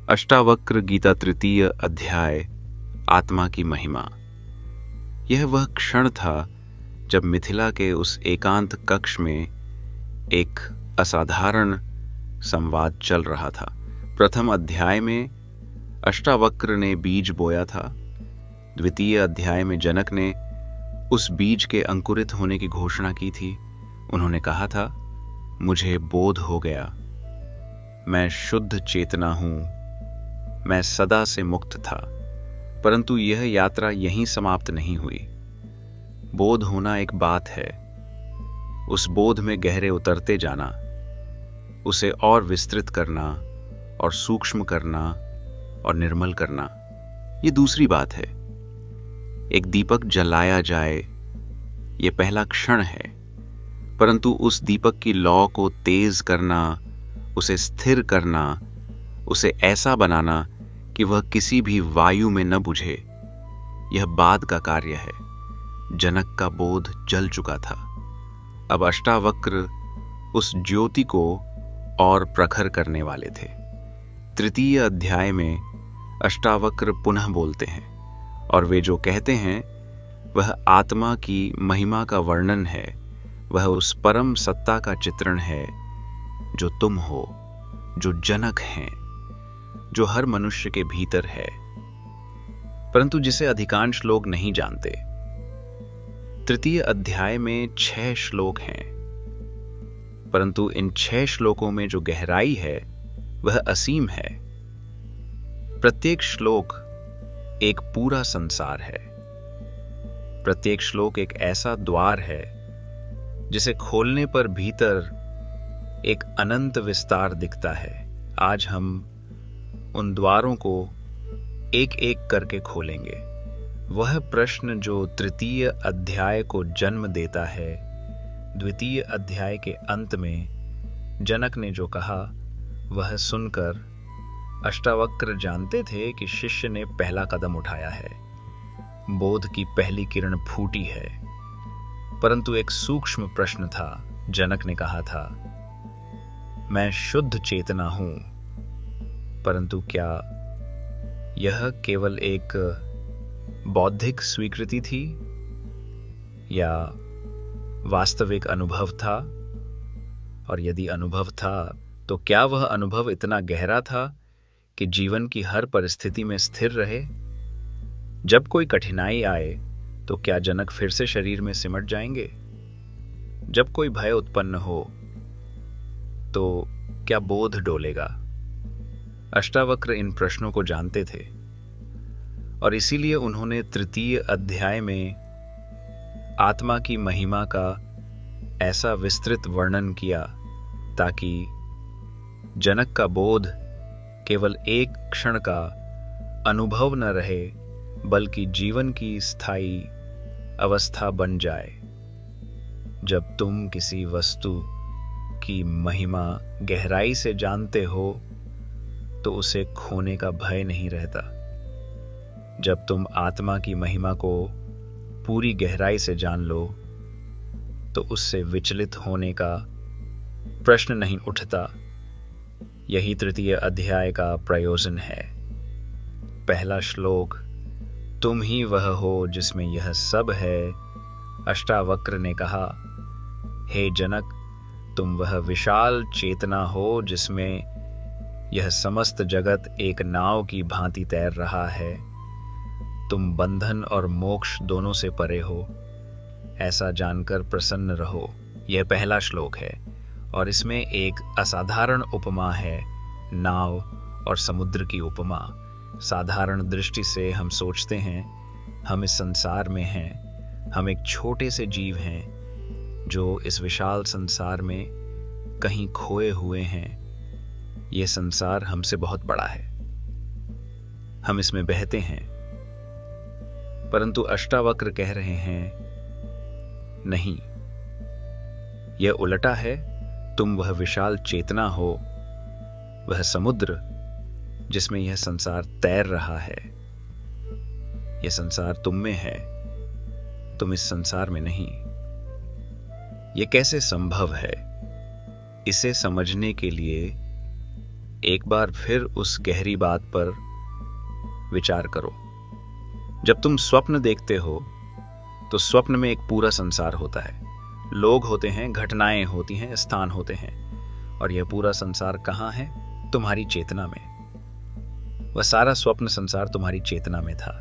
अष्टावक्र गीता तृतीय अध्याय आत्मा की महिमा। यह वह क्षण था जब मिथिला के उस एकांत कक्ष में एक असाधारण संवाद चल रहा था। प्रथम अध्याय में अष्टावक्र ने बीज बोया था। द्वितीय अध्याय में जनक ने उस बीज के अंकुरित होने की घोषणा की थी। उन्होंने कहा था, मुझे बोध हो गया, मैं शुद्ध चेतना हूं, मैं सदा से मुक्त था। परंतु यह यात्रा यहीं समाप्त नहीं हुई। बोध होना एक बात है, उस बोध में गहरे उतरते जाना, उसे और विस्तृत करना और सूक्ष्म करना और निर्मल करना, ये दूसरी बात है। एक दीपक जलाया जाए, ये पहला क्षण है, परंतु उस दीपक की लौ को तेज करना, उसे स्थिर करना, उसे ऐसा बनाना कि वह किसी भी वायु में न बुझे, यह बाद का कार्य है। जनक का बोध जल चुका था। अब अष्टावक्र उस ज्योति को और प्रखर करने वाले थे। तृतीय अध्याय में अष्टावक्र पुनः बोलते हैं और वे जो कहते हैं वह आत्मा की महिमा का वर्णन है। वह उस परम सत्ता का चित्रण है जो तुम हो, जो जनक हैं, जो हर मनुष्य के भीतर है, परंतु जिसे अधिकांश लोग नहीं जानते। तृतीय अध्याय में 6 श्लोक हैं, परंतु इन 6 श्लोकों में जो गहराई है वह असीम है। प्रत्येक श्लोक एक पूरा संसार है। प्रत्येक श्लोक एक ऐसा द्वार है जिसे खोलने पर भीतर एक अनंत विस्तार दिखता है। आज हम उन द्वारों को एक एक करके खोलेंगे। वह प्रश्न जो तृतीय अध्याय को जन्म देता है, द्वितीय अध्याय के अंत में जनक ने जो कहा वह सुनकर अष्टावक्र जानते थे कि शिष्य ने पहला कदम उठाया है, बोध की पहली किरण फूटी है। परंतु एक सूक्ष्म प्रश्न था। जनक ने कहा था, मैं शुद्ध चेतना हूं, परंतु क्या यह केवल एक बौद्धिक स्वीकृति थी या वास्तविक अनुभव था? और यदि अनुभव था तो क्या वह अनुभव इतना गहरा था कि जीवन की हर परिस्थिति में स्थिर रहे? जब कोई कठिनाई आए तो क्या जनक फिर से शरीर में सिमट जाएंगे? जब कोई भय उत्पन्न हो तो क्या बोध डोलेगा? अष्टावक्र इन प्रश्नों को जानते थे और इसीलिए उन्होंने तृतीय अध्याय में आत्मा की महिमा का ऐसा विस्तृत वर्णन किया ताकि जनक का बोध केवल एक क्षण का अनुभव न रहे, बल्कि जीवन की स्थायी अवस्था बन जाए। जब तुम किसी वस्तु की महिमा गहराई से जानते हो तो उसे खोने का भय नहीं रहता। जब तुम आत्मा की महिमा को पूरी गहराई से जान लो तो उससे विचलित होने का प्रश्न नहीं उठता। यही तृतीय अध्याय का प्रयोजन है। पहला श्लोक, तुम ही वह हो जिसमें यह सब है। अष्टावक्र ने कहा, हे जनक, तुम वह विशाल चेतना हो जिसमें यह समस्त जगत एक नाव की भांति तैर रहा है। तुम बंधन और मोक्ष दोनों से परे हो, ऐसा जानकर प्रसन्न रहो। यह पहला श्लोक है और इसमें एक असाधारण उपमा है, नाव और समुद्र की उपमा। साधारण दृष्टि से हम सोचते हैं हम इस संसार में हैं, हम एक छोटे से जीव हैं जो इस विशाल संसार में कहीं खोए हुए हैं। यह संसार हमसे बहुत बड़ा है, हम इसमें बहते हैं। परंतु अष्टावक्र कह रहे हैं, नहीं, यह उल्टा है। तुम वह विशाल चेतना हो, वह समुद्र जिसमें यह संसार तैर रहा है। यह संसार तुम में है, तुम इस संसार में नहीं। यह कैसे संभव है? इसे समझने के लिए एक बार फिर उस गहरी बात पर विचार करो। जब तुम स्वप्न देखते हो तो स्वप्न में एक पूरा संसार होता है, लोग होते हैं, घटनाएं होती हैं, स्थान होते हैं, और यह पूरा संसार कहाँ है? तुम्हारी चेतना में। वह सारा स्वप्न संसार तुम्हारी चेतना में था।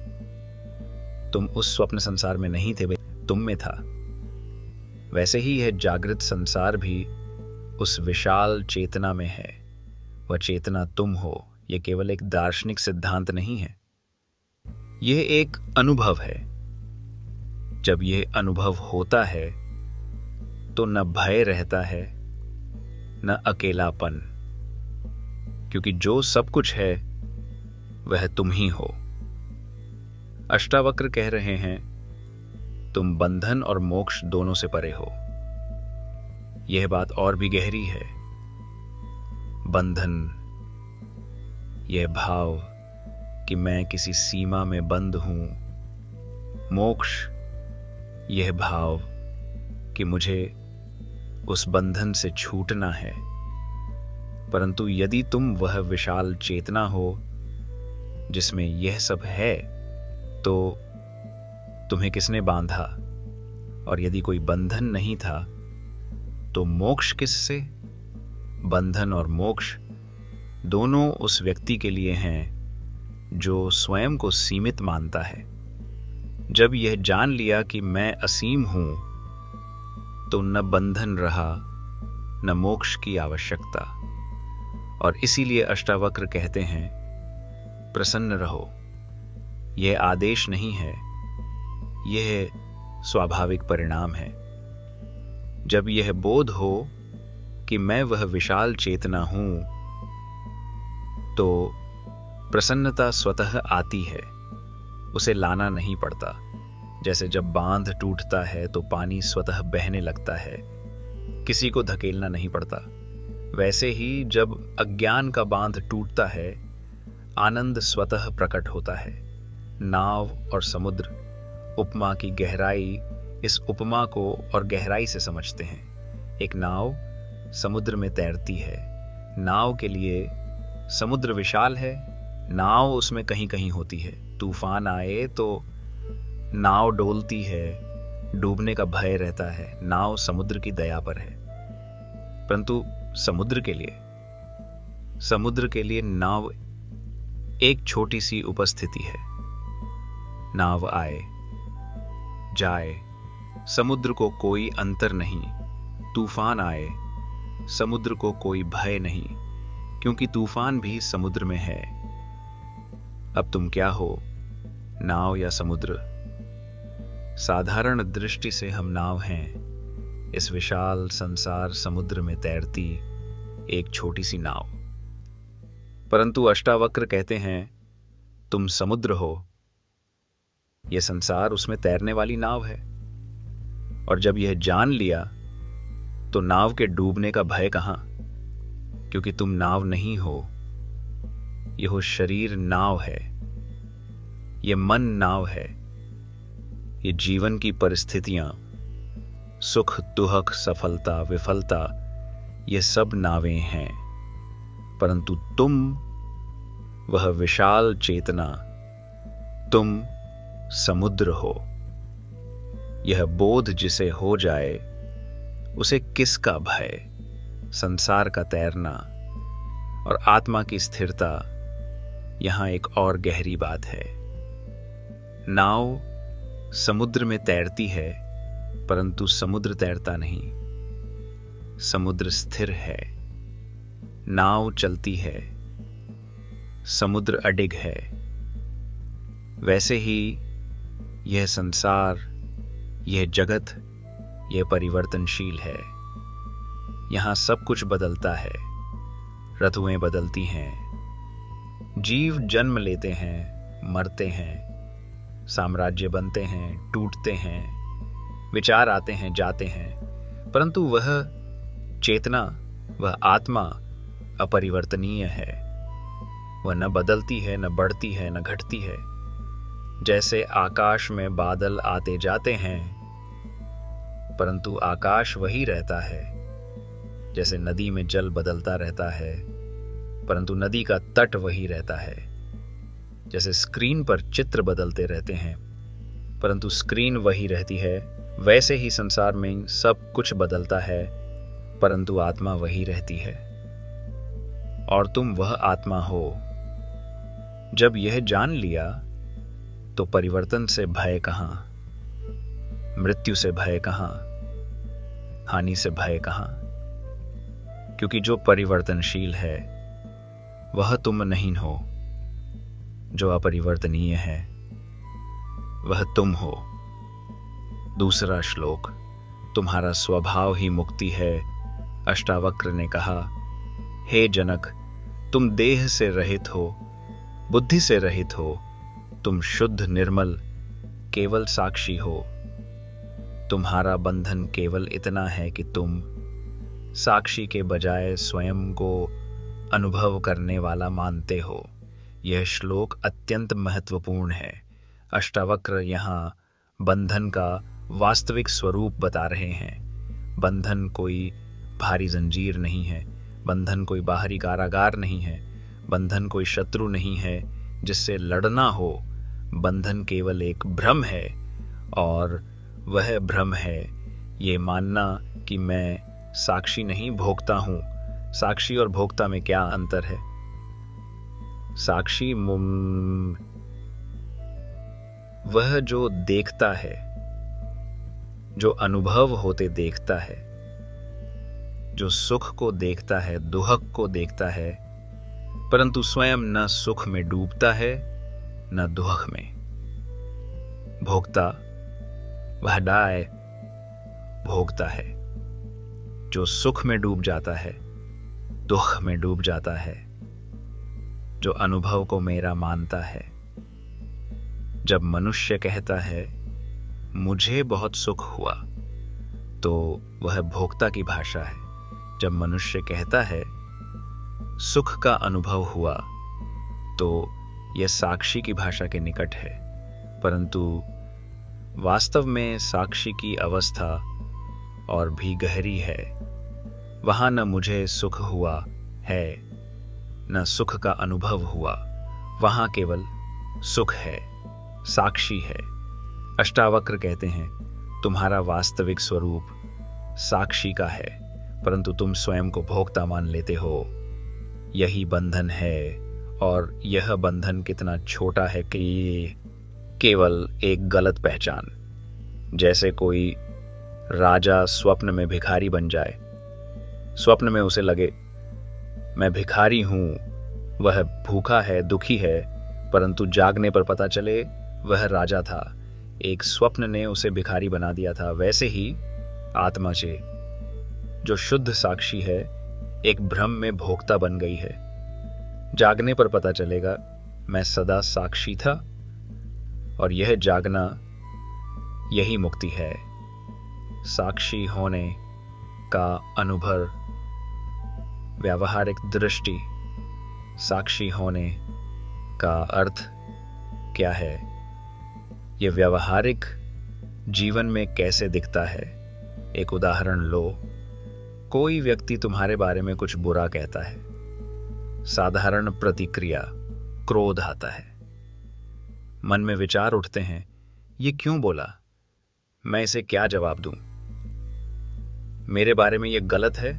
तुम उस स्वप्न संसार में नहीं थे, तुम में था। वैसे ही यह जागृत संसार भी उस विशाल चेतना में है। वह चेतना तुम हो। यह केवल एक दार्शनिक सिद्धांत नहीं है, यह एक अनुभव है। जब यह अनुभव होता है तो न भय रहता है न अकेलापन, क्योंकि जो सब कुछ है वह तुम ही हो। अष्टावक्र कह रहे हैं, तुम बंधन और मोक्ष दोनों से परे हो। यह बात और भी गहरी है। बंधन, यह भाव कि मैं किसी सीमा में बंद हूं। मोक्ष, यह भाव कि मुझे उस बंधन से छूटना है। परंतु यदि तुम वह विशाल चेतना हो जिसमें यह सब है, तो तुम्हें किसने बांधा? और यदि कोई बंधन नहीं था तो मोक्ष किससे? बंधन और मोक्ष दोनों उस व्यक्ति के लिए हैं जो स्वयं को सीमित मानता है। जब यह जान लिया कि मैं असीम हूं, तो न बंधन रहा न मोक्ष की आवश्यकता। और इसीलिए अष्टावक्र कहते हैं, प्रसन्न रहो। यह आदेश नहीं है, यह स्वाभाविक परिणाम है। जब यह बोध हो कि मैं वह विशाल चेतना हूं, तो प्रसन्नता स्वतः आती है, उसे लाना नहीं पड़ता। जैसे जब बांध टूटता है तो पानी स्वतः बहने लगता है, किसी को धकेलना नहीं पड़ता। वैसे ही जब अज्ञान का बांध टूटता है, आनंद स्वतः प्रकट होता है। नाव और समुद्र, उपमा की गहराई इस उपमा को और गहराई से समझते हैं। एक नाव समुद्र में तैरती है। नाव के लिए समुद्र विशाल है, नाव उसमें कहीं कहीं होती है। तूफान आए तो नाव डोलती है, डूबने का भय रहता है। नाव समुद्र की दया पर है। परंतु समुद्र के लिए नाव एक छोटी सी उपस्थिति है। नाव आए जाए, समुद्र को कोई अंतर नहीं। तूफान आए, समुद्र को कोई भय नहीं, क्योंकि तूफान भी समुद्र में है। अब तुम क्या हो, नाव या समुद्र? साधारण दृष्टि से हम नाव हैं, इस विशाल संसार समुद्र में तैरती एक छोटी सी नाव। परंतु अष्टावक्र कहते हैं, तुम समुद्र हो, यह संसार उसमें तैरने वाली नाव है। और जब यह जान लिया तो नाव के डूबने का भय कहां, क्योंकि तुम नाव नहीं हो। यह शरीर नाव है, यह मन नाव है, ये जीवन की परिस्थितियां, सुख दुख, सफलता विफलता, ये सब नावें हैं। परंतु तुम वह विशाल चेतना, तुम समुद्र हो। यह बोध जिसे हो जाए, उसे किसका भय? संसार का तैरना और आत्मा की स्थिरता, यहां एक और गहरी बात है। नाव समुद्र में तैरती है, परंतु समुद्र तैरता नहीं। समुद्र स्थिर है, नाव चलती है, समुद्र अडिग है। वैसे ही यह संसार, यह जगत, यह परिवर्तनशील है। यहां सब कुछ बदलता है, ऋतुएं बदलती हैं, जीव जन्म लेते हैं, मरते हैं, साम्राज्य बनते हैं, टूटते हैं, विचार आते हैं, जाते हैं। परंतु वह चेतना, वह आत्मा अपरिवर्तनीय है। वह न बदलती है, न बढ़ती है, न घटती है। जैसे आकाश में बादल आते जाते हैं, परंतु आकाश वही रहता है। जैसे नदी में जल बदलता रहता है, परंतु नदी का तट वही रहता है। जैसे स्क्रीन पर चित्र बदलते रहते हैं परंतु स्क्रीन वही रहती है, वैसे ही संसार में सब कुछ बदलता है परंतु आत्मा वही रहती है। और तुम वह आत्मा हो। जब यह जान लिया तो परिवर्तन से भय कहां, मृत्यु से भय कहां, हानि से भय कहां। क्योंकि जो परिवर्तनशील है वह तुम नहीं हो, जो अपरिवर्तनीय है वह तुम हो। दूसरा श्लोक, तुम्हारा स्वभाव ही मुक्ति है। अष्टावक्र ने कहा, हे जनक, तुम देह से रहित हो, बुद्धि से रहित हो, तुम शुद्ध निर्मल केवल साक्षी हो। तुम्हारा बंधन केवल इतना है कि तुम साक्षी के बजाय स्वयं को अनुभव करने वाला मानते हो। यह श्लोक अत्यंत महत्वपूर्ण है। अष्टावक्र यहाँ बंधन का वास्तविक स्वरूप बता रहे हैं। बंधन कोई भारी जंजीर नहीं है, बंधन कोई बाहरी कारागार नहीं है, बंधन कोई शत्रु नहीं है जिससे लड़ना हो। बंधन केवल एक भ्रम है और वह भ्रम है ये मानना कि मैं साक्षी नहीं भोक्ता हूं। साक्षी और भोक्ता में क्या अंतर है? साक्षी वह जो देखता है, जो अनुभव होते देखता है, जो सुख को देखता है, दुख को देखता है, परंतु स्वयं न सुख में डूबता है न दुख में। भोक्ता वह डाय भोगता है जो सुख में डूब जाता है, दुख में डूब जाता है, जो अनुभव को मेरा मानता है। जब मनुष्य कहता है मुझे बहुत सुख हुआ तो वह भोक्ता की भाषा है। जब मनुष्य कहता है सुख का अनुभव हुआ तो यह साक्षी की भाषा के निकट है। परंतु वास्तव में साक्षी की अवस्था और भी गहरी है। वहां न मुझे सुख हुआ है न सुख का अनुभव हुआ, वहां केवल सुख है, साक्षी है। अष्टावक्र कहते हैं तुम्हारा वास्तविक स्वरूप साक्षी का है परंतु तुम स्वयं को भोक्ता मान लेते हो। यही बंधन है और यह बंधन कितना छोटा है कि केवल एक गलत पहचान। जैसे कोई राजा स्वप्न में भिखारी बन जाए, स्वप्न में उसे लगे मैं भिखारी हूं, वह भूखा है, दुखी है, परंतु जागने पर पता चले वह राजा था, एक स्वप्न ने उसे भिखारी बना दिया था। वैसे ही आत्मा से जो शुद्ध साक्षी है एक भ्रम में भोक्ता बन गई है। जागने पर पता चलेगा मैं सदा साक्षी था और यह जागना यही मुक्ति है। साक्षी होने का अनुभव, व्यावहारिक दृष्टि, साक्षी होने का अर्थ क्या है, यह व्यावहारिक जीवन में कैसे दिखता है। एक उदाहरण लो, कोई व्यक्ति तुम्हारे बारे में कुछ बुरा कहता है, साधारण प्रतिक्रिया क्रोध आता है, मन में विचार उठते हैं ये क्यों बोला, मैं इसे क्या जवाब दूं, मेरे बारे में ये गलत है,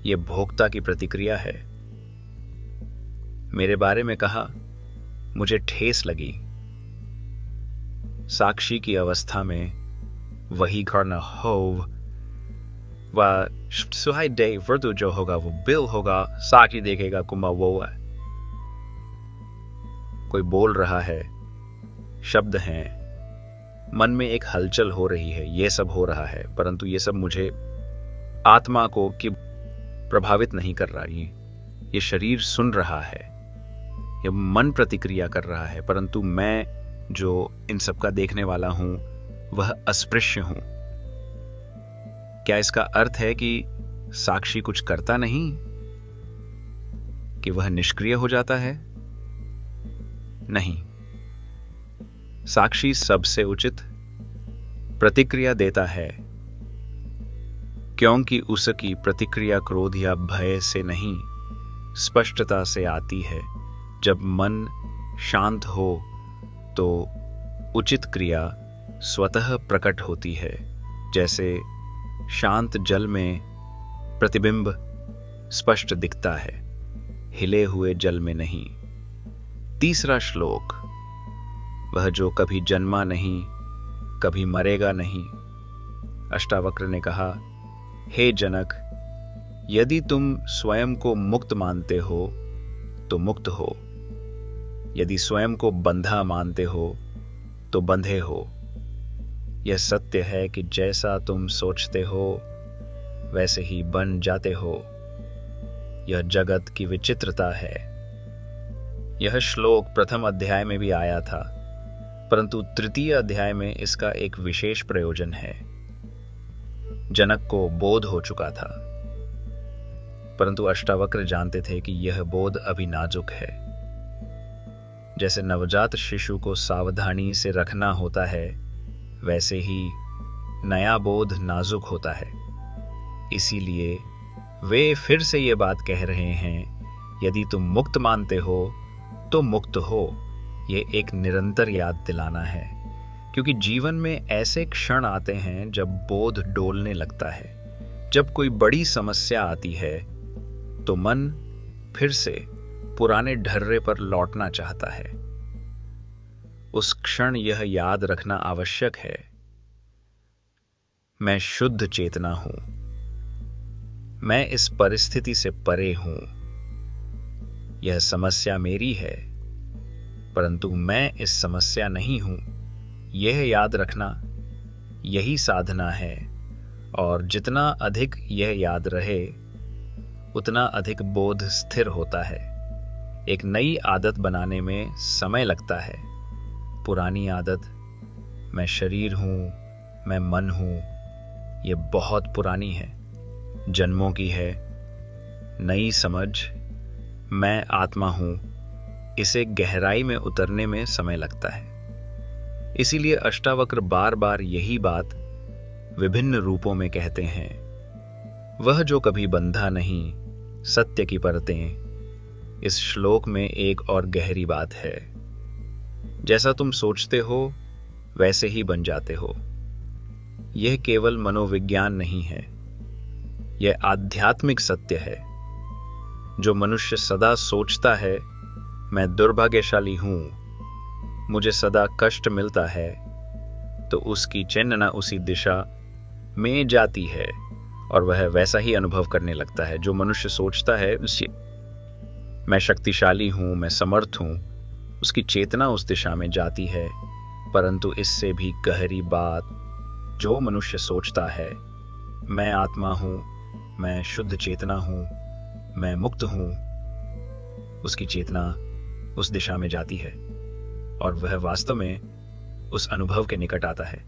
ये भोक्ता की प्रतिक्रिया है। मेरे बारे में कहा, मुझे ठेस लगी। साक्षी की अवस्था में वही करना हो व सुहाई डे वर्तु जो होगा वो बिल होगा, साक्षी देखेगा कुंभा वो है। कोई बोल रहा है, शब्द हैं, मन में एक हलचल हो रही है, ये सब हो रहा है, परंतु ये सब मुझे आत्मा को कि प्रभावित नहीं कर रहा। ये शरीर सुन रहा है, ये मन प्रतिक्रिया कर रहा है, परंतु मैं जो इन सब का देखने वाला हूं वह अस्पृश्य हूं। क्या इसका अर्थ है कि साक्षी कुछ करता नहीं, कि वह निष्क्रिय हो जाता है? नहीं, साक्षी सबसे उचित प्रतिक्रिया देता है, क्योंकि उसकी प्रतिक्रिया क्रोध या भय से नहीं स्पष्टता से आती है। जब मन शांत हो तो उचित क्रिया स्वतः प्रकट होती है, जैसे शांत जल में प्रतिबिंब स्पष्ट दिखता है, हिले हुए जल में नहीं। तीसरा श्लोक, वह जो कभी जन्मा नहीं, कभी मरेगा नहीं। अष्टावक्र ने कहा, हे जनक, यदि तुम स्वयं को मुक्त मानते हो तो मुक्त हो, यदि स्वयं को बंधा मानते हो तो बंधे हो। यह सत्य है कि जैसा तुम सोचते हो वैसे ही बन जाते हो। यह जगत की विचित्रता है। यह श्लोक प्रथम अध्याय में भी आया था, परंतु तृतीय अध्याय में इसका एक विशेष प्रयोजन है। जनक को बोध हो चुका था, परंतु अष्टावक्र जानते थे कि यह बोध अभी नाजुक है। जैसे नवजात शिशु को सावधानी से रखना होता है, वैसे ही नया बोध नाजुक होता है। इसीलिए वे फिर से ये बात कह रहे हैं, यदि तुम मुक्त मानते हो तो मुक्त हो। ये एक निरंतर याद दिलाना है, क्योंकि जीवन में ऐसे क्षण आते हैं जब बोध डोलने लगता है। जब कोई बड़ी समस्या आती है तो मन फिर से पुराने ढर्रे पर लौटना चाहता है। उस क्षण यह याद रखना आवश्यक है, मैं शुद्ध चेतना हूं, मैं इस परिस्थिति से परे हूं। यह समस्या मेरी है, परंतु मैं इस समस्या नहीं हूं। यह याद रखना, यही साधना है। और जितना अधिक यह याद रहे, उतना अधिक बोध स्थिर होता है। एक नई आदत बनाने में समय लगता है। पुरानी आदत, मैं शरीर हूं, मैं मन हूं, यह बहुत पुरानी है, जन्मों की है। नई समझ, मैं आत्मा हूं, इसे गहराई में उतरने में समय लगता है। इसीलिए अष्टावक्र बार बार यही बात विभिन्न रूपों में कहते हैं। वह जो कभी बंधा नहीं, सत्य की परतें। इस श्लोक में एक और गहरी बात है। जैसा तुम सोचते हो वैसे ही बन जाते हो। यह केवल मनोविज्ञान नहीं है, यह आध्यात्मिक सत्य है। जो मनुष्य सदा सोचता है मैं दुर्भाग्यशाली हूं, मुझे सदा कष्ट मिलता है, तो उसकी चेतना उसी दिशा में जाती है और वह वैसा ही अनुभव करने लगता है। जो मनुष्य सोचता है मैं शक्तिशाली हूं, मैं समर्थ हूं, उसकी चेतना उस दिशा में जाती है। परंतु इससे भी गहरी बात, जो मनुष्य सोचता है मैं आत्मा हूं, मैं शुद्ध चेतना हूं, मैं मुक्त हूं, उसकी चेतना उस दिशा में जाती है और वह वास्तव में उस अनुभव के निकट आता है।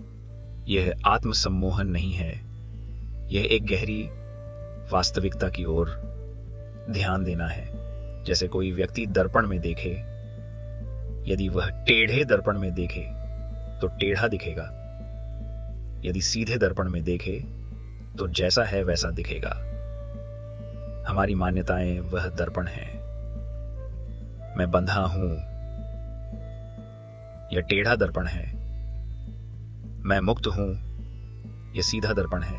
यह आत्मसम्मोहन नहीं है, यह एक गहरी वास्तविकता की ओर ध्यान देना है। जैसे कोई व्यक्ति दर्पण में देखे, यदि वह टेढ़े दर्पण में देखे तो टेढ़ा दिखेगा, यदि सीधे दर्पण में देखे तो जैसा है वैसा दिखेगा। हमारी मान्यताएं वह दर्पण है। मैं बंधा हूं, यह टेढ़ा दर्पण है। मैं मुक्त हूं, यह सीधा दर्पण है।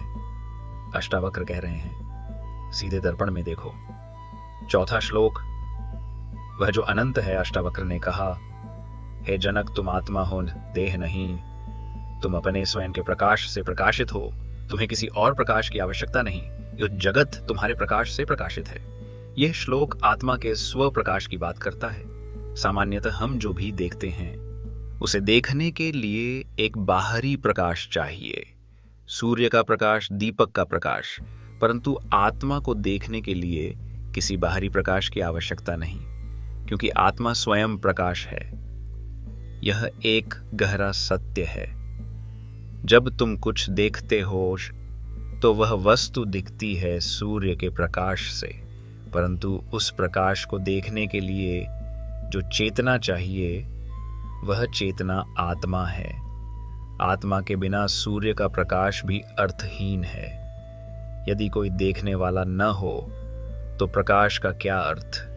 अष्टावक्र कह रहे हैं, सीधे दर्पण में देखो। चौथा श्लोक, वह जो अनंत है, अष्टावक्र ने कहा, हे जनक, तुम आत्मा हो, देह नहीं। तुम अपने स्वयं के प्रकाश से प्रकाशित हो, तुम्हें किसी और प्रकाश की आवश्यकता नहीं। यह जगत तुम्हारे प्रकाश से प्रकाशित है। यह श्लोक आत्मा के स्व प्रकाश की बात करता है। सामान्यतः हम जो भी देखते हैं उसे देखने के लिए एक बाहरी प्रकाश चाहिए, सूर्य का प्रकाश, दीपक का प्रकाश। परंतु आत्मा को देखने के लिए किसी बाहरी प्रकाश की आवश्यकता नहीं, क्योंकि आत्मा स्वयं प्रकाश है। यह एक गहरा सत्य है। जब तुम कुछ देखते हो तो वह वस्तु दिखती है सूर्य के प्रकाश से, परंतु उस प्रकाश को देखने के लिए जो चेतना चाहिए वह चेतना आत्मा है। आत्मा के बिना सूर्य का प्रकाश भी अर्थहीन है। यदि कोई देखने वाला न हो तो प्रकाश का क्या अर्थ?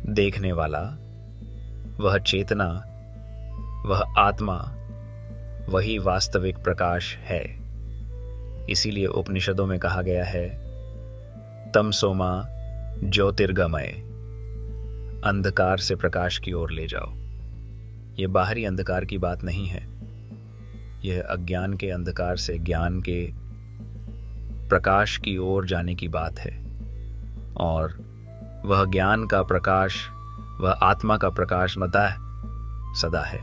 देखने वाला, वह चेतना, वह आत्मा, वही वास्तविक प्रकाश है। इसीलिए उपनिषदों में कहा गया है, तमसोमा ज्योतिर्गमय, अंधकार से प्रकाश की ओर ले जाओ। यह बाहरी अंधकार की बात नहीं है, यह अज्ञान के अंधकार से ज्ञान के प्रकाश की ओर जाने की बात है। और वह ज्ञान का प्रकाश, वह आत्मा का प्रकाश सदा है।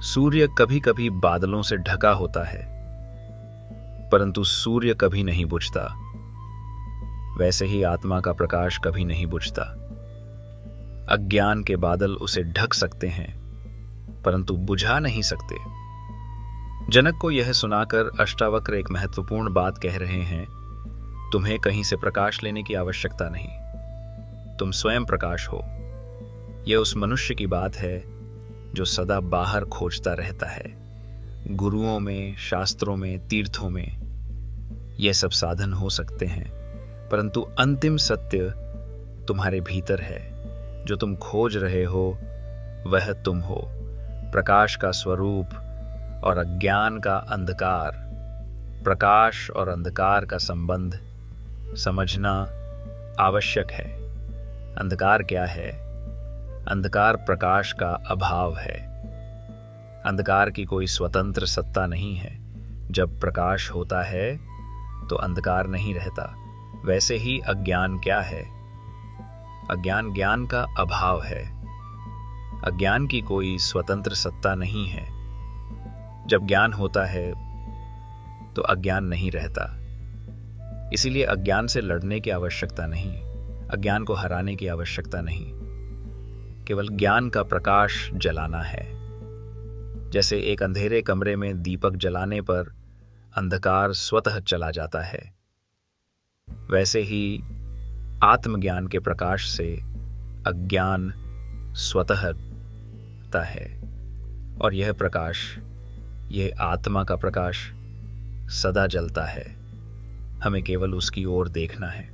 सूर्य कभी कभी बादलों से ढका होता है, परंतु सूर्य कभी नहीं बुझता। वैसे ही आत्मा का प्रकाश कभी नहीं बुझता। अज्ञान के बादल उसे ढक सकते हैं, परंतु बुझा नहीं सकते। जनक को यह सुनाकर अष्टावक्र एक महत्वपूर्ण बात कह रहे हैं, तुम्हें कहीं से प्रकाश लेने की आवश्यकता नहीं, तुम स्वयं प्रकाश हो। यह उस मनुष्य की बात है जो सदा बाहर खोजता रहता है। गुरुओं में, शास्त्रों में, तीर्थों में यह सब साधन हो सकते हैं, परंतु अंतिम सत्य तुम्हारे भीतर है। जो तुम खोज रहे हो वह तुम हो। प्रकाश का स्वरूप और अज्ञान का अंधकार, प्रकाश और अंधकार का संबंध समझना आवश्यक है। अंधकार क्या है? अंधकार प्रकाश का अभाव है। अंधकार की कोई स्वतंत्र सत्ता नहीं है। जब प्रकाश होता है तो अंधकार नहीं रहता। वैसे ही अज्ञान क्या है? अज्ञान ज्ञान का अभाव है। अज्ञान की कोई स्वतंत्र सत्ता नहीं है। जब ज्ञान होता है तो अज्ञान नहीं रहता। इसीलिए अज्ञान से लड़ने की आवश्यकता नहीं, अज्ञान को हराने की आवश्यकता नहीं, केवल ज्ञान का प्रकाश जलाना है। जैसे एक अंधेरे कमरे में दीपक जलाने पर अंधकार स्वतः चला जाता है, वैसे ही आत्मज्ञान के प्रकाश से अज्ञान स्वतः हटता है। और यह प्रकाश, यह आत्मा का प्रकाश सदा जलता है। हमें केवल उसकी ओर देखना है।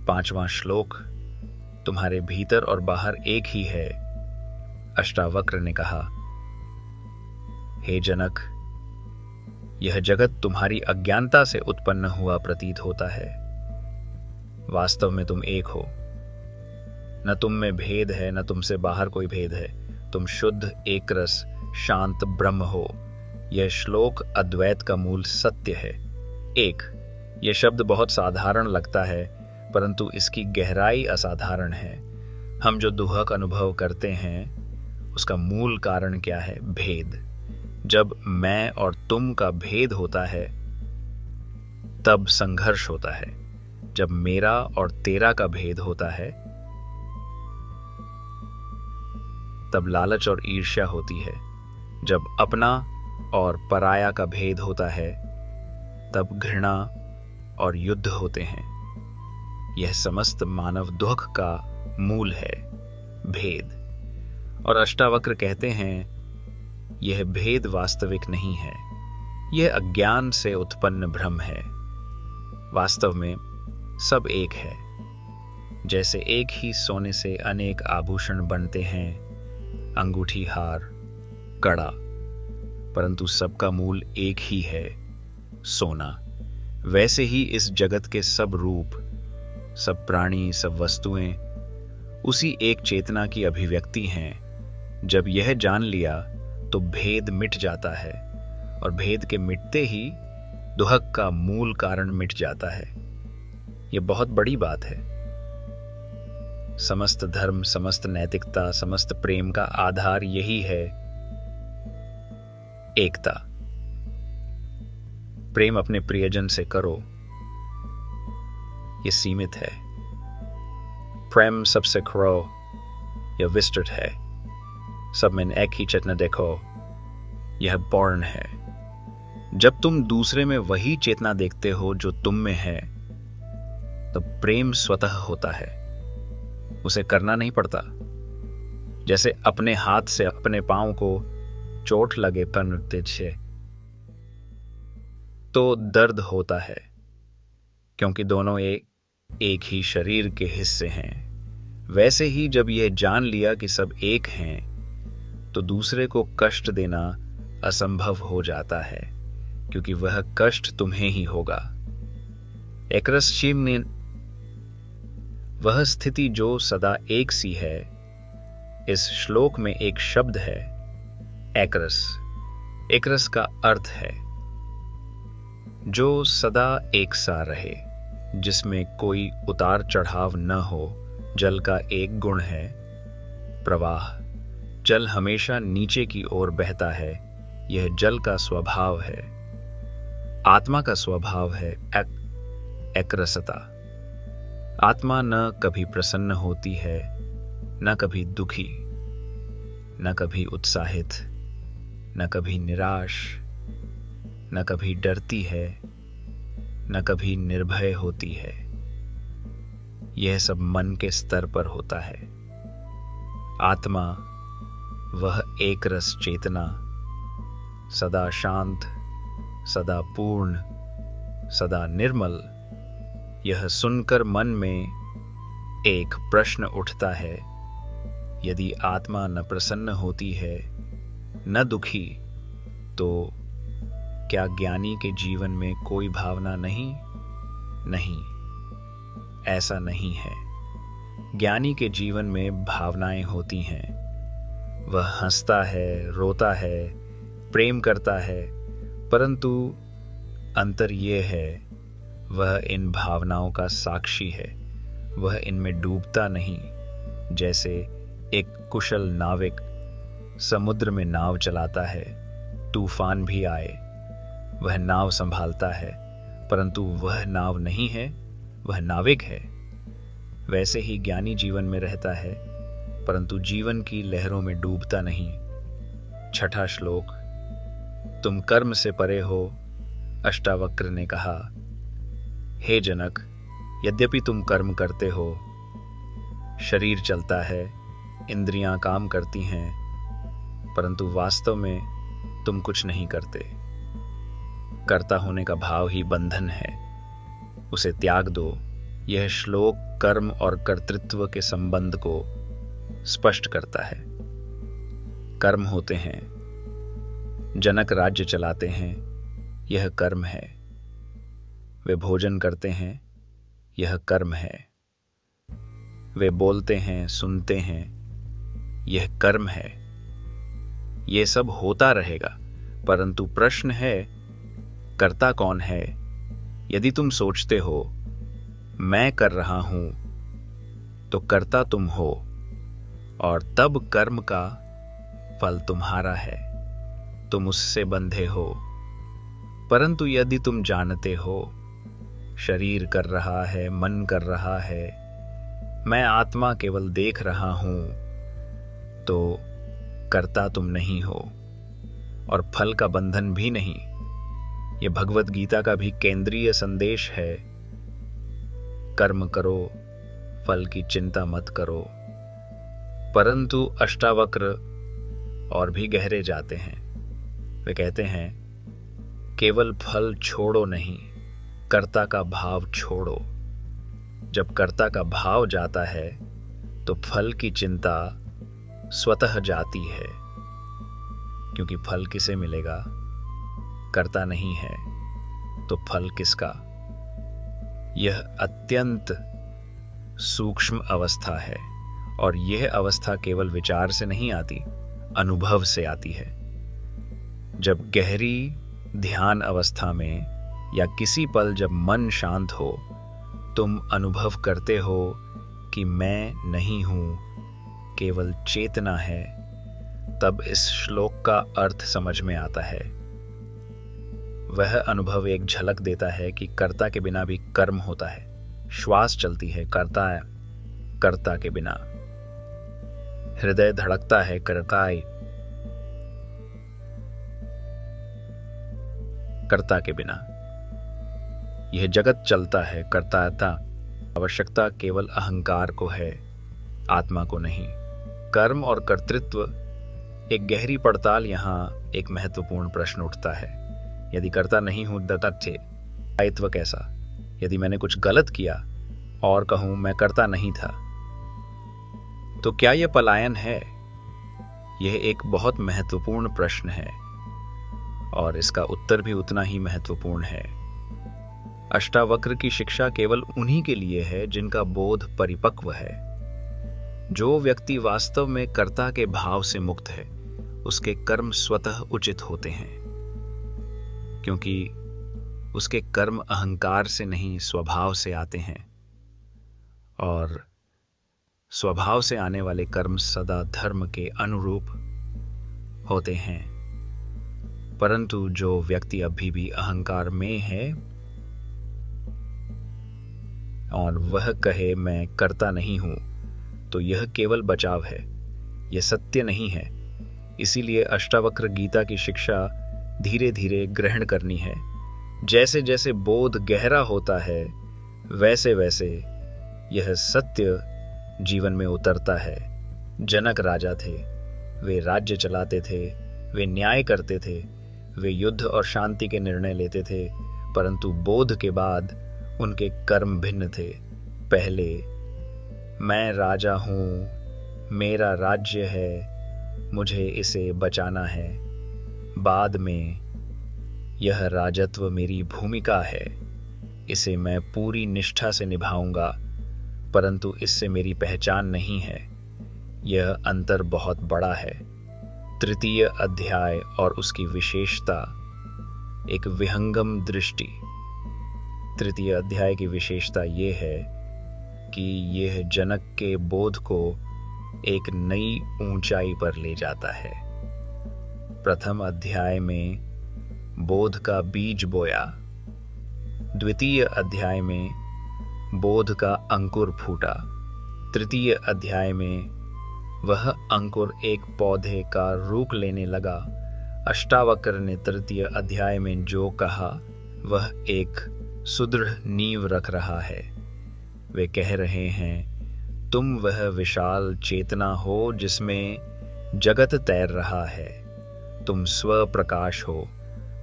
5वां श्लोक, तुम्हारे भीतर और बाहर एक ही है। अष्टावक्र ने कहा, हे जनक, यह जगत तुम्हारी अज्ञानता से उत्पन्न हुआ प्रतीत होता है। वास्तव में तुम एक हो। न तुम में भेद है, न तुमसे बाहर कोई भेद है। तुम शुद्ध एक रस शांत ब्रह्म हो। यह श्लोक अद्वैत का मूल सत्य है। एक, यह शब्द बहुत साधारण लगता है, परंतु इसकी गहराई असाधारण है। हम जो दुहक अनुभव करते हैं उसका मूल कारण क्या है? भेद। जब मैं और तुम का भेद होता है तब संघर्ष होता है। जब मेरा और तेरा का भेद होता है तब लालच और ईर्ष्या होती है। जब अपना और पराया का भेद होता है तब घृणा और युद्ध होते हैं। यह समस्त मानव दुख का मूल है, भेद। और अष्टावक्र कहते हैं, यह भेद वास्तविक नहीं है, यह अज्ञान से उत्पन्न भ्रम है। वास्तव में सब एक है। जैसे एक ही सोने से अनेक आभूषण बनते हैं, अंगूठी, हार, कड़ा, परंतु सबका मूल एक ही है, सोना। वैसे ही इस जगत के सब रूप, सब प्राणी, सब वस्तुएं उसी एक चेतना की अभिव्यक्ति हैं। जब यह जान लिया तो भेद मिट जाता है, और भेद के मिटते ही दुहक का मूल कारण मिट जाता है। यह बहुत बड़ी बात है। समस्त धर्म, समस्त नैतिकता, समस्त प्रेम का आधार यही है, एकता। प्रेम अपने प्रियजन से करो, यह सीमित है। प्रेम सबसे करो, यह विस्तृत है। सब में एक ही चेतना देखो, यह पूर्ण है। जब तुम दूसरे में वही चेतना देखते हो जो तुम में है, तो प्रेम स्वतः होता है, उसे करना नहीं पड़ता। जैसे अपने हाथ से अपने पांव को चोट लगे पर तो दर्द होता है, क्योंकि दोनों एक एक ही शरीर के हिस्से हैं। वैसे ही जब यह जान लिया कि सब एक हैं, तो दूसरे को कष्ट देना असंभव हो जाता है, क्योंकि वह कष्ट तुम्हें ही होगा। एकरसशीम ने वह स्थिति जो सदा एक सी है। इस श्लोक में एक शब्द है एकरस। एकरस का अर्थ है जो सदा एक सा रहे, जिसमें कोई उतार चढ़ाव न हो। जल का एक गुण है प्रवाह। जल हमेशा नीचे की ओर बहता है, यह जल का स्वभाव है। आत्मा का स्वभाव है एकरसता। आत्मा न कभी प्रसन्न होती है, न कभी दुखी, न कभी उत्साहित, न कभी निराश, न कभी डरती है, न कभी निर्भय होती है। यह सब मन के स्तर पर होता है। आत्मा वह एक रस चेतना, सदा शांत, सदा पूर्ण, सदा निर्मल। यह सुनकर मन में एक प्रश्न उठता है, यदि आत्मा न प्रसन्न होती है, न दुखी, तो क्या ज्ञानी के जीवन में कोई भावना नहीं? नहीं, ऐसा नहीं है। ज्ञानी के जीवन में भावनाएं होती हैं। वह हंसता है, रोता है, प्रेम करता है, परंतु अंतर यह है, वह इन भावनाओं का साक्षी है। वह इनमें डूबता नहीं। जैसे एक कुशल नाविक समुद्र में नाव चलाता है, तूफान भी आए, वह नाव संभालता है, परंतु वह नाव नहीं है, वह नाविक है। वैसे ही ज्ञानी जीवन में रहता है, परंतु जीवन की लहरों में डूबता नहीं। छठा श्लोक। तुम कर्म से परे हो, अष्टावक्र ने कहा। हे जनक, यद्यपि तुम कर्म करते हो, शरीर चलता है, इंद्रियां काम करती हैं, परंतु वास्तव में तुम कुछ नहीं करते। कर्ता होने का भाव ही बंधन है, उसे त्याग दो। यह श्लोक कर्म और कर्तृत्व के संबंध को स्पष्ट करता है। कर्म होते हैं। जनक राज्य चलाते हैं, यह कर्म है। वे भोजन करते हैं, यह कर्म है। वे बोलते हैं, सुनते हैं, यह कर्म है। यह सब होता रहेगा, परंतु प्रश्न है, कर्ता कौन है? यदि तुम सोचते हो मैं कर रहा हूं, तो कर्ता तुम हो, और तब कर्म का फल तुम्हारा है। तुम उससे बंधे हो। परंतु यदि तुम जानते हो शरीर कर रहा है, मन कर रहा है, मैं आत्मा केवल देख रहा हूं, तो कर्ता तुम नहीं हो और फल का बंधन भी नहीं। यह भगवत गीता का भी केंद्रीय संदेश है। कर्म करो, फल की चिंता मत करो। परंतु अष्टावक्र और भी गहरे जाते हैं। वे कहते हैं, केवल फल छोड़ो नहीं, कर्ता का भाव छोड़ो। जब कर्ता का भाव जाता है, तो फल की चिंता स्वतः जाती है, क्योंकि फल किसे मिलेगा? कर्ता नहीं है, तो फल किसका? यह अत्यंत सूक्ष्म अवस्था है, और यह अवस्था केवल विचार से नहीं आती, अनुभव से आती है। जब गहरी ध्यान अवस्था में या किसी पल जब मन शांत हो, तुम अनुभव करते हो कि मैं नहीं हूं, केवल चेतना है, तब इस श्लोक का अर्थ समझ में आता है। वह अनुभव एक झलक देता है कि कर्ता के बिना भी कर्म होता है। श्वास चलती है, कर्ता के बिना। हृदय धड़कता है, कर्ता के बिना। यह जगत चलता है, कर्ताता। आवश्यकता केवल अहंकार को है, आत्मा को नहीं। कर्म और कर्तृत्व एक गहरी पड़ताल। यहां एक महत्वपूर्ण प्रश्न उठता है, यदि कर्ता नहीं हूं, दायित्व कैसा? यदि मैंने कुछ गलत किया, और कहूं मैं करता नहीं था, तो क्या यह पलायन है? यह एक बहुत महत्वपूर्ण प्रश्न है और इसका उत्तर भी उतना ही महत्वपूर्ण है। अष्टावक्र की शिक्षा केवल उन्हीं के लिए है जिनका बोध परिपक्व है। जो व्यक्ति वास्तव में कर्ता के भाव से मुक्त है, उसके कर्म स्वतः उचित होते हैं, क्योंकि उसके कर्म अहंकार से नहीं स्वभाव से आते हैं, और स्वभाव से आने वाले कर्म सदा धर्म के अनुरूप होते हैं। परंतु जो व्यक्ति अभी भी अहंकार में है और वह कहे मैं करता नहीं हूं, तो यह केवल बचाव है, यह सत्य नहीं है। इसीलिए अष्टावक्र गीता की शिक्षा धीरे धीरे ग्रहण करनी है। जैसे जैसे बोध गहरा होता है, वैसे वैसे यह सत्य जीवन में उतरता है। जनक राजा थे, वे राज्य चलाते थे, वे न्याय करते थे, वे युद्ध और शांति के निर्णय लेते थे, परंतु बोध के बाद उनके कर्म भिन्न थे। पहले मैं राजा हूं, मेरा राज्य है, मुझे इसे बचाना है। बाद में यह राजत्व मेरी भूमिका है, इसे मैं पूरी निष्ठा से निभाऊंगा, परंतु इससे मेरी पहचान नहीं है। यह अंतर बहुत बड़ा है। तृतीय अध्याय और उसकी विशेषता, एक विहंगम दृष्टि। तृतीय अध्याय की विशेषता यह है कि यह जनक के बोध को एक नई ऊंचाई पर ले जाता है। प्रथम अध्याय में बोध का बीज बोया, द्वितीय अध्याय में बोध का अंकुर फूटा, तृतीय अध्याय में वह अंकुर एक पौधे का रूप लेने लगा। अष्टावक्र ने तृतीय अध्याय में जो कहा वह एक सुदृढ़ नींव रख रहा है। वे कह रहे हैं, तुम वह विशाल चेतना हो जिसमें जगत तैर रहा है, तुम स्व प्रकाश हो,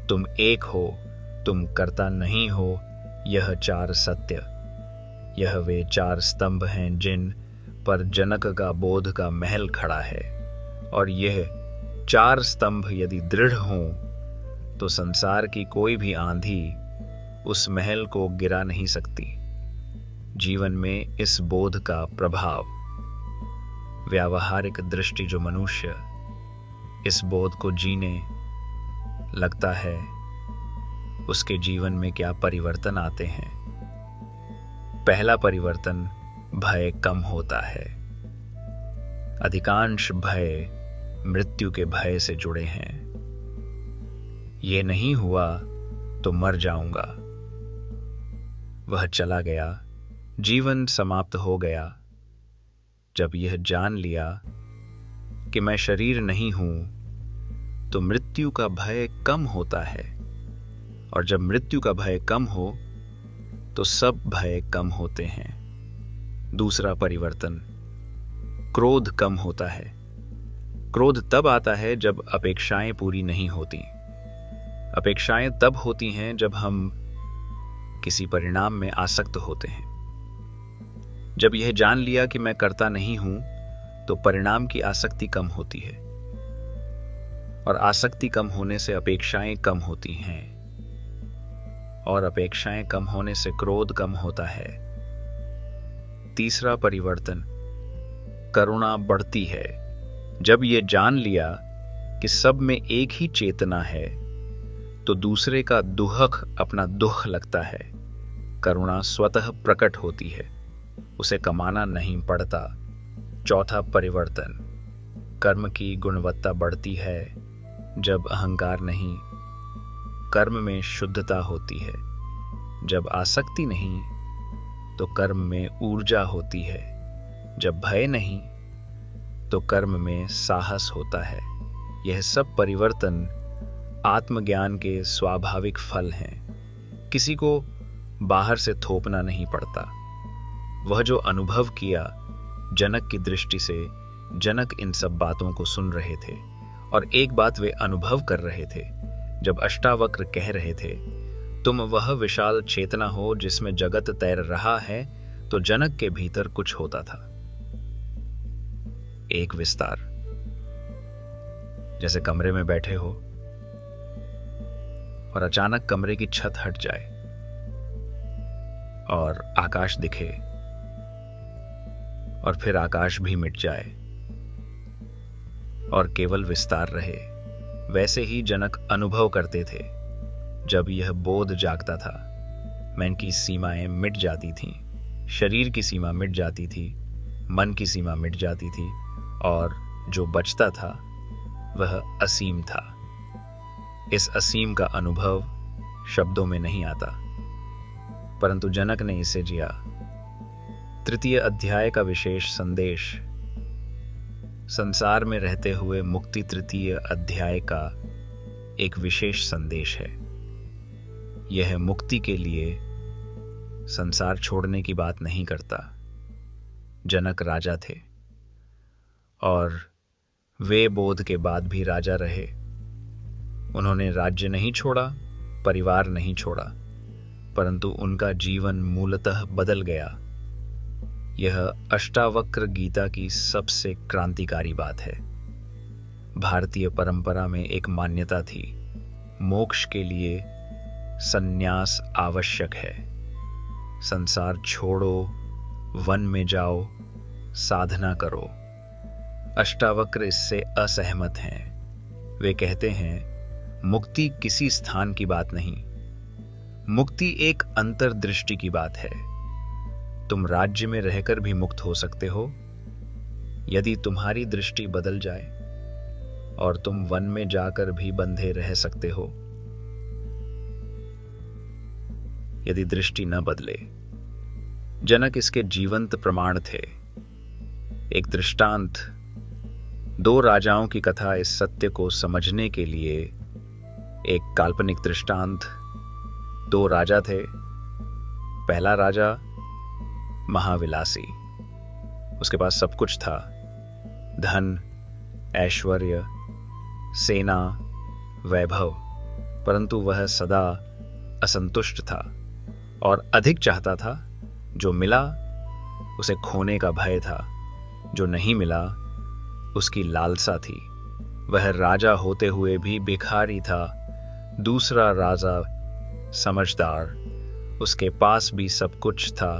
तुम एक हो, तुम कर्ता नहीं हो। यह चार सत्य, यह वे चार स्तंभ हैं जिन पर जनक का बोध का महल खड़ा है, और यह चार स्तंभ यदि दृढ़ हों तो संसार की कोई भी आंधी उस महल को गिरा नहीं सकती। जीवन में इस बोध का प्रभाव, व्यावहारिक दृष्टि जो मनुष्य इस बोध को जीने लगता है, उसके जीवन में क्या परिवर्तन आते हैं। पहला परिवर्तन, भय कम होता है। अधिकांश भय मृत्यु के भय से जुड़े हैं। ये नहीं हुआ तो मर जाऊंगा। वह चला गया, जीवन समाप्त हो गया। जब यह जान लिया कि मैं शरीर नहीं हूं, तो मृत्यु का भय कम होता है, और जब मृत्यु का भय कम हो तो सब भय कम होते हैं। दूसरा परिवर्तन, क्रोध कम होता है। क्रोध तब आता है जब अपेक्षाएं पूरी नहीं होती। अपेक्षाएं तब होती हैं जब हम किसी परिणाम में आसक्त होते हैं। जब यह जान लिया कि मैं करता नहीं हूं, तो परिणाम की आसक्ति कम होती है, और आसक्ति कम होने से अपेक्षाएं कम होती हैं, और अपेक्षाएं कम होने से क्रोध कम होता है। तीसरा परिवर्तन, करुणा बढ़ती है। जब यह जान लिया कि सब में एक ही चेतना है, तो दूसरे का दुहक अपना दुख लगता है। करुणा स्वतः प्रकट होती है, उसे कमाना नहीं पड़ता। चौथा परिवर्तन, कर्म की गुणवत्ता बढ़ती है। जब अहंकार नहीं, कर्म में शुद्धता होती है। जब आसक्ति नहीं, तो कर्म में ऊर्जा होती है। जब भय नहीं, तो कर्म में साहस होता है। यह सब परिवर्तन आत्मज्ञान के स्वाभाविक फल हैं। किसी को बाहर से थोपना नहीं पड़ता। वह जो अनुभव किया, जनक की दृष्टि से जनक इन सब बातों को सुन रहे थे, और एक बात वे अनुभव कर रहे थे जब अष्टावक्र कह रहे थे, तुम वह विशाल चेतना हो जिसमें जगत तैर रहा है, तो जनक के भीतर कुछ होता था, एक विस्तार। जैसे कमरे में बैठे हो और अचानक कमरे की छत हट जाए और आकाश दिखे और फिर आकाश भी मिट जाए और केवल विस्तार रहे। वैसे ही जनक अनुभव करते थे जब यह बोध जागता था। मन की सीमाएं मिट जाती थीं, शरीर की सीमा मिट जाती थी, मन की सीमा मिट जाती थी और जो बचता था वह असीम था। इस असीम का अनुभव शब्दों में नहीं आता, परंतु जनक ने इसे जिया। तृतीय अध्याय का विशेष संदेश संसार में रहते हुए मुक्ति तृतीय अध्याय का एक विशेष संदेश है। यह मुक्ति के लिए संसार छोड़ने की बात नहीं करता। जनक राजा थे और वे बोध के बाद भी राजा रहे। उन्होंने राज्य नहीं छोड़ा, परिवार नहीं छोड़ा, परंतु उनका जीवन मूलतः बदल गया। यह अष्टावक्र गीता की सबसे क्रांतिकारी बात है। भारतीय परंपरा में एक मान्यता थी, मोक्ष के लिए संन्यास आवश्यक है। संसार छोड़ो, वन में जाओ, साधना करो। अष्टावक्र इससे असहमत हैं। वे कहते हैं, मुक्ति किसी स्थान की बात नहीं, मुक्ति एक अंतर्दृष्टि की बात है। तुम राज्य में रहकर भी मुक्त हो सकते हो यदि तुम्हारी दृष्टि बदल जाए, और तुम वन में जाकर भी बंधे रह सकते हो यदि दृष्टि न बदले। जनक इसके जीवंत प्रमाण थे। एक दृष्टांत, दो राजाओं की कथा इस सत्य को समझने के लिए। एक काल्पनिक दृष्टांत, दो राजा थे। पहला राजा महाविलासी, उसके पास सब कुछ था, धन, ऐश्वर्य, सेना, वैभव, परंतु वह सदा असंतुष्ट था और अधिक चाहता था। जो मिला उसे खोने का भय था, जो नहीं मिला उसकी लालसा थी। वह राजा होते हुए भी भिखारी था। दूसरा राजा समझदार, उसके पास भी सब कुछ था,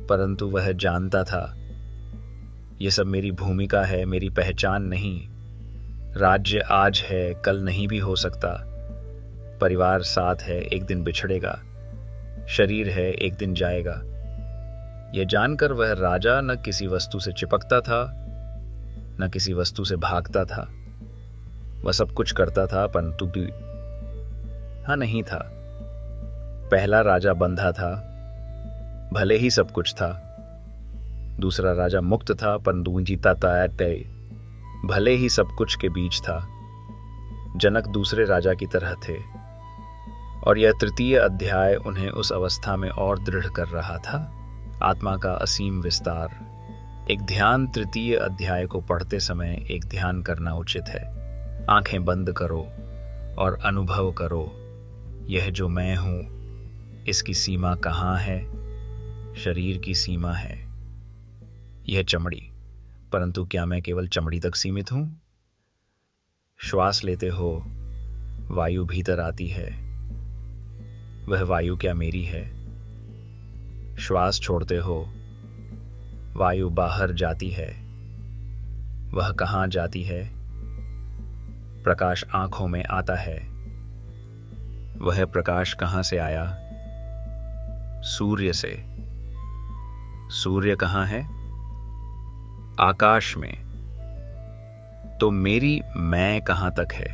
परंतु वह जानता था यह सब मेरी भूमिका है, मेरी पहचान नहीं। राज्य आज है, कल नहीं भी हो सकता। परिवार साथ है, एक दिन बिछड़ेगा। शरीर है, एक दिन जाएगा। यह जानकर वह राजा न किसी वस्तु से चिपकता था, न किसी वस्तु से भागता था। वह सब कुछ करता था, परंतु भी नहीं था। पहला राजा बंधा था, भले ही सब कुछ था। दूसरा राजा मुक्त था, परंतु जीता तय, भले ही सब कुछ के बीच था। जनक दूसरे राजा की तरह थे और यह तृतीय अध्याय उन्हें उस अवस्था में और दृढ़ कर रहा था। आत्मा का असीम विस्तार। एक ध्यान तृतीय अध्याय को पढ़ते समय एक ध्यान करना उचित है। आंखें बंद करो और अनुभव करो, यह जो मैं हूं, इसकी सीमा कहां है? शरीर की सीमा है यह चमड़ी, परंतु क्या मैं केवल चमड़ी तक सीमित हूं? श्वास लेते हो, वायु भीतर आती है, वह वायु क्या मेरी है? श्वास छोड़ते हो, वायु बाहर जाती है, वह कहां जाती है? प्रकाश आंखों में आता है, वह प्रकाश कहां से आया? सूर्य से। सूर्य कहां है? आकाश में। तो मेरी मैं कहां तक है?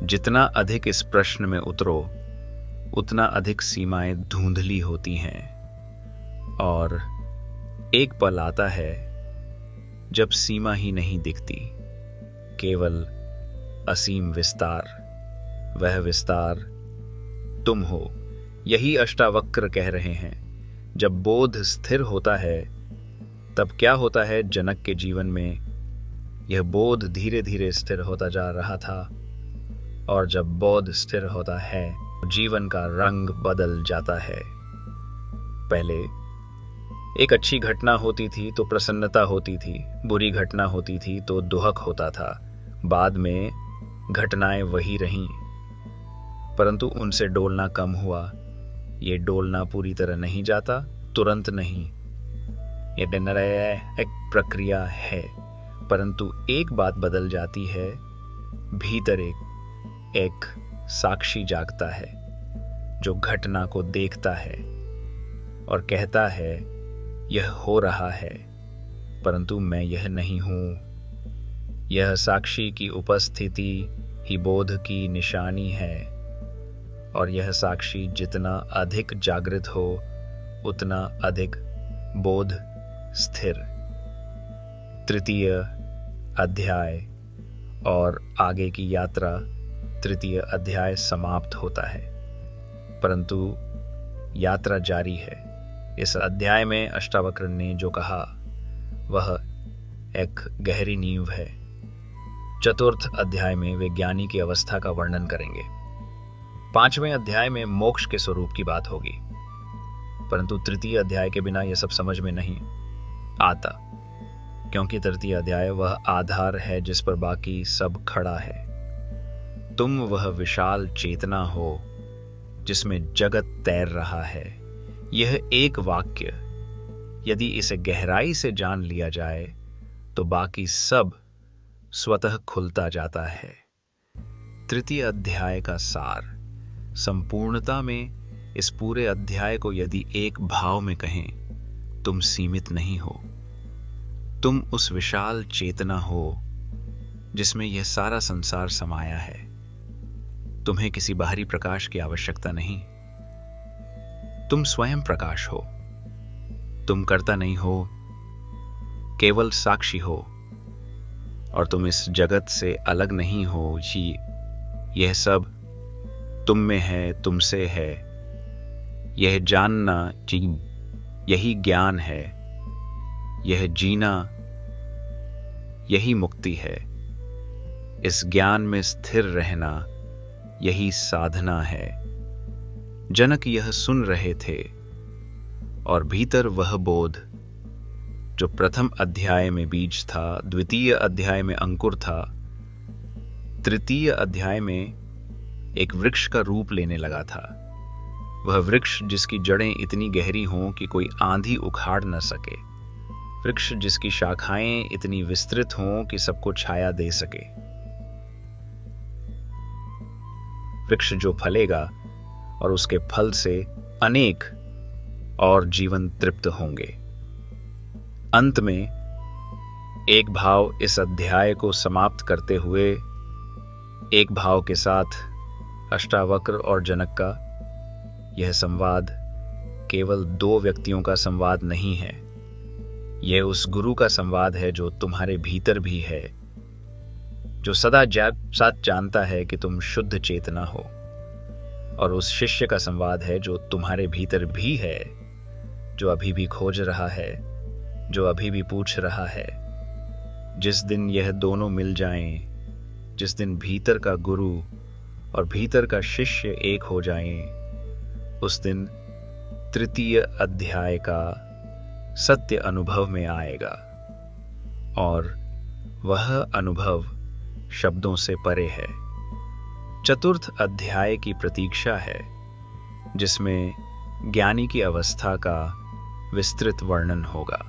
जितना अधिक इस प्रश्न में उतरो, उतना अधिक सीमाएं धुंधली होती हैं और एक पल आता है जब सीमा ही नहीं दिखती, केवल असीम विस्तार। वह विस्तार तुम हो। यही अष्टावक्र कह रहे हैं। जब बोध स्थिर होता है तब क्या होता है? जनक के जीवन में यह बोध धीरे धीरे स्थिर होता जा रहा था, और जब बोध स्थिर होता है जीवन का रंग बदल जाता है। पहले एक अच्छी घटना होती थी तो प्रसन्नता होती थी, बुरी घटना होती थी तो दुहक होता था। बाद में घटनाएं वही रहीं, परंतु उनसे डोलना कम हुआ। ये डोलना पूरी तरह नहीं जाता, तुरंत नहीं। ये एक प्रक्रिया है, परंतु एक बात बदल जाती है। भीतर एक साक्षी जागता है जो घटना को देखता है और कहता है, यह हो रहा है, परंतु मैं यह नहीं हूं। यह साक्षी की उपस्थिति ही बोध की निशानी है, और यह साक्षी जितना अधिक जागृत हो उतना अधिक बोध स्थिर। तृतीय अध्याय और आगे की यात्रा तृतीय अध्याय समाप्त होता है, परंतु यात्रा जारी है। इस अध्याय में अष्टावक्र ने जो कहा वह एक गहरी नींव है। चतुर्थ अध्याय में वे ज्ञानी की अवस्था का वर्णन करेंगे। पांचवें अध्याय में मोक्ष के स्वरूप की बात होगी, परंतु तृतीय अध्याय के बिना यह सब समझ में नहीं आता, क्योंकि तृतीय अध्याय वह आधार है जिस पर बाकी सब खड़ा है। तुम वह विशाल चेतना हो जिसमें जगत तैर रहा है। यह एक वाक्य यदि इसे गहराई से जान लिया जाए तो बाकी सब स्वतः खुलता जाता है। तृतीय अध्याय का सार संपूर्णता में इस पूरे अध्याय को यदि एक भाव में कहें, तुम सीमित नहीं हो। तुम उस विशाल चेतना हो जिसमें यह सारा संसार समाया है। तुम्हें किसी बाहरी प्रकाश की आवश्यकता नहीं। तुम स्वयं प्रकाश हो। तुम कर्ता नहीं हो, केवल साक्षी हो, और तुम इस जगत से अलग नहीं हो। यह सब तुम में है, तुमसे है। यह जानना यही ज्ञान है। यह जीना यही मुक्ति है। इस ज्ञान में स्थिर रहना यही साधना है। जनक यह सुन रहे थे, और भीतर वह बोध जो प्रथम अध्याय में बीज था, द्वितीय अध्याय में अंकुर था, तृतीय अध्याय में एक वृक्ष का रूप लेने लगा था। वह वृक्ष जिसकी जड़ें इतनी गहरी हों कि कोई आंधी उखाड़ न सके, वृक्ष जिसकी शाखाएं इतनी विस्तृत हों कि सबको छाया दे सके, वृक्ष जो फलेगा और उसके फल से अनेक और जीवन तृप्त होंगे। अंत में एक भाव इस अध्याय को समाप्त करते हुए एक भाव के साथ अष्टावक्र और जनक का यह संवाद केवल दो व्यक्तियों का संवाद नहीं है। यह उस गुरु का संवाद है जो तुम्हारे भीतर भी है, जो सदा साथ जानता है कि तुम शुद्ध चेतना हो, और उस शिष्य का संवाद है जो तुम्हारे भीतर भी है, जो अभी भी खोज रहा है, जो अभी भी पूछ रहा है। जिस दिन यह दोनों मिल जाएं, जिस दिन भीतर का गुरु और भीतर का शिष्य एक हो जाएं, उस दिन तृतीय अध्याय का सत्य अनुभव में आएगा, और वह अनुभव शब्दों से परे है। चतुर्थ अध्याय की प्रतीक्षा है, जिसमें ज्ञानी की अवस्था का विस्तृत वर्णन होगा।